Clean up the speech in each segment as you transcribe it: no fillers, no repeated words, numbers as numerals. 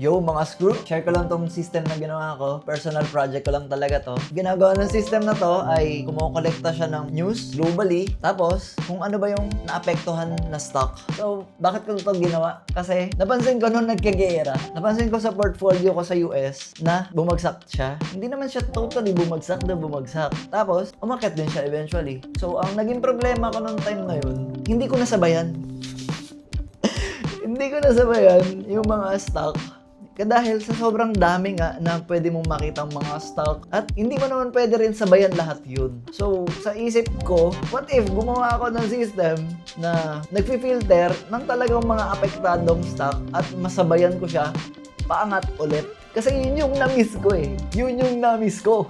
Yo mga screw, share ko lang tong system na ginawa ko. Personal project ko lang talaga to. Ginagawa ng system na to ay kumukolekta siya ng news globally. Tapos, kung ano ba yung naapektuhan na stock. So, bakit ko to ginawa? Kasi, napansin ko nung nagkagera. Napansin ko sa portfolio ko sa US na bumagsak siya. Hindi naman siya totally bumagsak na bumagsak. Tapos, umakyat din siya eventually. So, ang naging problema ko nung time na yun, hindi ko nasabayan. Hindi ko nasabayan yung mga stock. Dahil sa sobrang dami nga na pwede mong makitang mga stock at hindi mo naman pwede rin sabayan lahat yun. So, sa isip ko, what if gumawa ako ng system na nagfi-filter ng talagang mga apektadong stock at masabayan ko siya paangat ulit. Kasi yun yung na-miss ko eh. Yun yung na-miss ko.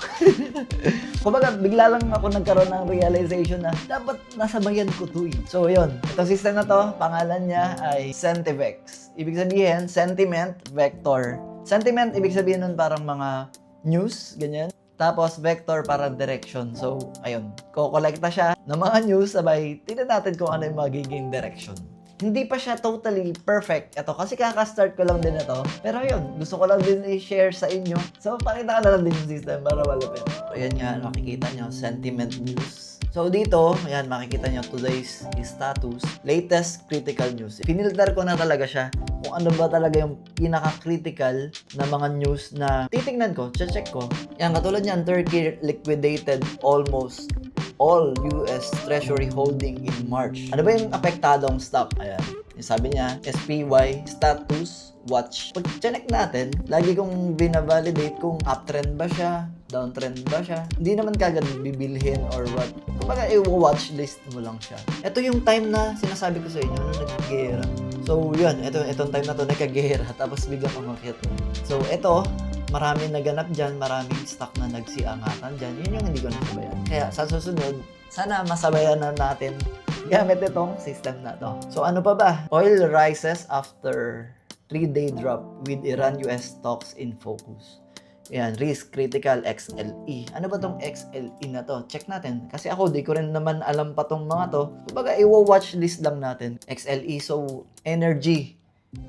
Kumbaga, bigla lang ako nagkaroon ng realization na dapat nasabayan ko to eh. So yun, itong system na to, pangalan niya ay Sentivex. Ibig sabihin, sentiment vector. Sentiment, ibig sabihin nun parang mga news, ganyan. Tapos vector para direction. So, ayun, kukolekta siya ng mga news, sabay, tignan natin kung ano yung magiging direction. Hindi pa siya totally perfect. Ito, kasi kaka-start ko lang din ito. Pero yun, gusto ko lang din i-share sa inyo. So, pakita ko na lang din yung system para malupit. So, ayan nga, makikita nyo, sentiment news. So, dito, ayan, makikita nyo, today's status, latest critical news. Pinilter ko na talaga siya kung ano ba talaga yung pinaka-critical na mga news na titignan ko, check ko. Yan, katulad niyan, Turkey liquidated almost all US Treasury holding in March. Ano ba yung apektadong stock? Ayan. Yung sabi niya, SPY status watch. Pag check natin, lagi kong binavalidate kung uptrend ba siya, downtrend ba siya. Hindi naman kagad bibilhin or what. Kumbaga, i-watch list mo lang siya. Ito yung time na sinasabi ko sa inyo nung nagkagera. So, yun. Itong time na to, nagkagera. Tapos biglang umakyat. So, ito, maraming naganap dyan, maraming stock na nagsiangatan dyan. Yun yung hindi ko nasabayan. Kaya sa susunod, sana masabayan na natin gamit itong system na to. So ano pa ba? Oil rises after 3-day drop with Iran-US talks in focus. Yan, risk critical XLE. Ano ba tong XLE na to? Check natin. Kasi ako, di ko rin naman alam pa tong mga to. Kumbaga, i-watch list lang natin. XLE, so energy.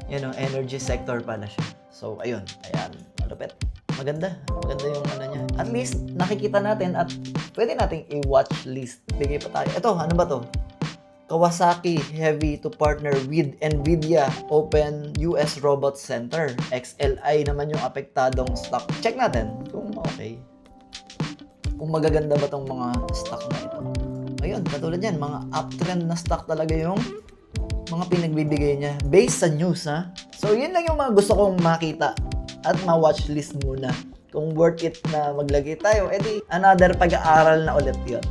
Yan o, energy sector pala siya. So, ayun. Ayan. Malupit. Maganda. Maganda yung ano niya. At least, nakikita natin at pwede nating i-watch list. Bigay pa tayo. Ito, ano ba to? Kawasaki Heavy to partner with NVIDIA Open US Robot Center. XLI naman yung apektadong stock. Check natin kung okay. Kung magaganda ba tong mga stock na ito. Ayun, katulad yan. Mga uptrend na stock talaga yung mga pinagbibigay niya. Based sa news, ha? So, yun lang yung mga gusto kong makita at ma-watch list muna. Kung worth it na maglagay tayo, edi another pag-aaral na ulit yun.